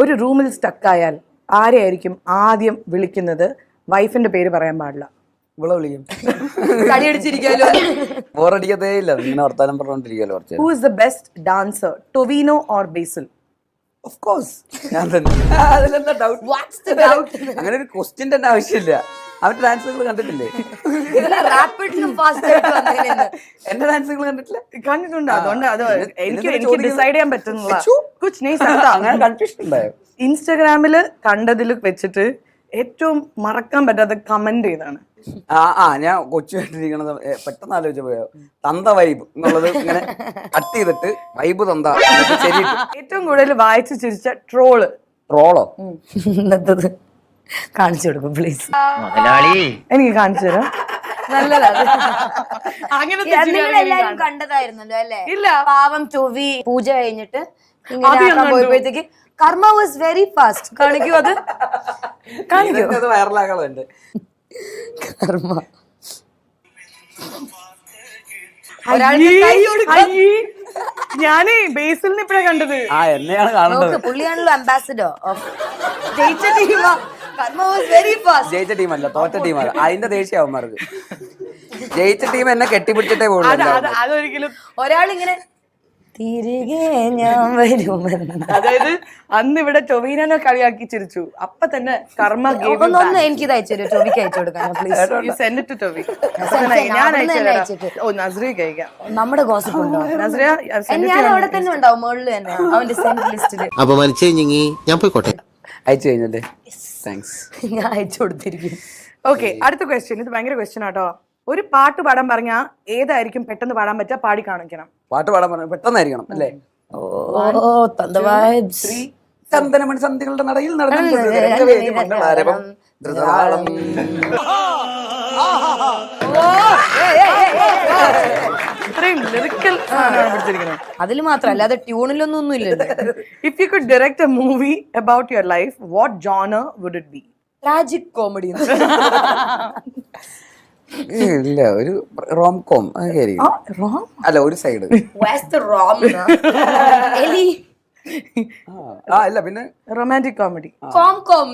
ഒരു റൂമിൽ സ്റ്റക്കായാൽ ആരെയായിരിക്കും ആദ്യം വിളിക്കുന്നത്? വൈഫിന്റെ പേര് പറയാൻ പാടില്ല. ഇവിടെ വിളിക്കും. കടിയടിച്ചിരിക്കാലോ, ബോറടിക്കത്തേ ഇല്ല, ഇങ്ങനെ വർത്താനം പറഞ്ഞോണ്ടിരിക്കാലോ കുറച്ച്. Who is the best dancer, Tovino or Basil? Of course ഞാൻ തന്നെ. അതിലെന്താ ഡൗട്ട്? What's the doubt? അങ്ങനെ ഒരു ക്വസ്റ്റ്യൻ തന്നെ ആവശ്യമില്ല. അവരുടെ ഡാൻസുകൾ കണ്ടിട്ടില്ലേ? റാപ്പിഡ്ലും ഫാസ്റ്റ് ആയിട്ട് വന്നേനെ. എന്റെ ഡാൻസുകൾ കണ്ടിട്ടില്ല? കണ്ടിട്ടുണ്ട്. അതുകൊണ്ട് അത് എനിക്ക് ഡിസൈഡ് ചെയ്യാൻ പറ്റുന്നില്ല. അങ്ങനെ കൺഫ്യൂഷൻ ഉണ്ടായോ? ഇൻസ്റ്റാഗ്രാമില് കണ്ടതിൽ വെച്ചിട്ട് ഏറ്റവും മറക്കാൻ പറ്റാത്ത കമന്റ് ചെയ്താണ്. ഞാൻ കൊച്ചുമായിട്ടിരിക്കണത് പെട്ടെന്ന് ആലോചിച്ച പോയോ, തന്ത വൈബ് എന്നുള്ളത് ഇങ്ങനെ കട്ട് ചെയ്തിട്ട് വൈബ് തന്ത ശരി. ഏറ്റവും കൂടുതൽ വായിച്ചു ചിരിച്ച ട്രോള്. ട്രോളോ? ഇന്നത്തത് കാണിച്ചു കൊടുക്കും പ്ലീസ്. എനിക്ക് കാണിച്ചു തരാം. നല്ലതാണ്. നിങ്ങൾ എല്ലാരും കണ്ടതായിരുന്നല്ലോ അല്ലേ? ഇല്ല. പാവം ടൊവി പൂജ കഴിഞ്ഞിട്ട് ഇങ്ങനെ പോയപ്പോഴത്തേക്ക് കർമ്മ വാസ് വെരി ഫാസ്റ്റ്. കാണിക്കൂ, അത് കാണിക്കൂ. അത് വൈറലാകളുണ്ട്. കർമ്മ ഞാനേ ബേസിലിനെ ഇപ്പഴാ കണ്ടത്. എന്നെയാണ് കാണുന്നത്. പുള്ളിയാണല്ലോ അംബാസിഡർ ഓഫ് ജയിച്ച ടീം. കർമ്മ വാസ് വെരി ഫാസ്റ്റ്. ജയിച്ച ടീമല്ല, തോറ്റ ടീമല്ല. അതിന്റെ ദേഷ്യം അവന്മാർക്ക്. ജയിച്ച ടീം എന്നെ കെട്ടിപ്പിടിച്ചിട്ടേ പോകുള്ളൂ. അതൊരിക്കലും ഒരാളിങ്ങനെ തിരികെ ഞാൻ വരുമെന്ന്. അതായത് അന്ന് ഇവിടെ ടൊവീനനെ കളിയാക്കി ചിരിച്ചു. അപ്പൊ തന്നെ കർമ്മ ഒന്ന് എനിക്ക് ഇത് അയച്ചു തരുമോ? ടൊവിക്ക് അയച്ചു കൊടുക്കാൻ പ്ലീസ്. Send to Tovi. ഞാൻ നസ്രിയക്ക് അയക്കാം. നമ്മുടെ ഗോസിപ്പ് ഉണ്ടോ? നസ്രിയ ഞാൻ അവിടെ തന്നെ ഉണ്ടാവും, മുകളിൽ തന്നെ അവന്റെ സെൻഡ് ലിസ്റ്റില്. ഞാൻ പോയിക്കോട്ടെ. അയച്ചു കഴിഞ്ഞല്ലേ? താങ്ക്സ്. ഞാൻ അയച്ചു കൊടുത്തിരിക്കും. ഓക്കെ, അടുത്ത ക്വസ്റ്റ്യൻ. ഇത് ഭയങ്കര ക്വസ്റ്റ്യൻ ആട്ടോ. ഒരു പാട്ട് പാടാൻ പറഞ്ഞാ ഏതായിരിക്കും പെട്ടെന്ന് പാടാൻ പറ്റുക? പാടി കാണിക്കണം. പാട്ട് പാടാൻ പറഞ്ഞ പെട്ടെന്നായിരിക്കണം അല്ലേ? ചന്ദനമണി സന്ധികളുടെ നടയിൽ അതിൽ മാത്രം അല്ലാതെ ട്യൂണിലൊന്നും ഒന്നും ഇല്ലല്ലോ. If you could direct a movie about your life, what genre would it be? Tragic comedy. ഇല്ല, ഒരു റോം കോം അല്ല, ഒരു സൈഡ് എലി. ഇല്ല, പിന്നെ റൊമാൻറ്റിക് കോമഡി. Com com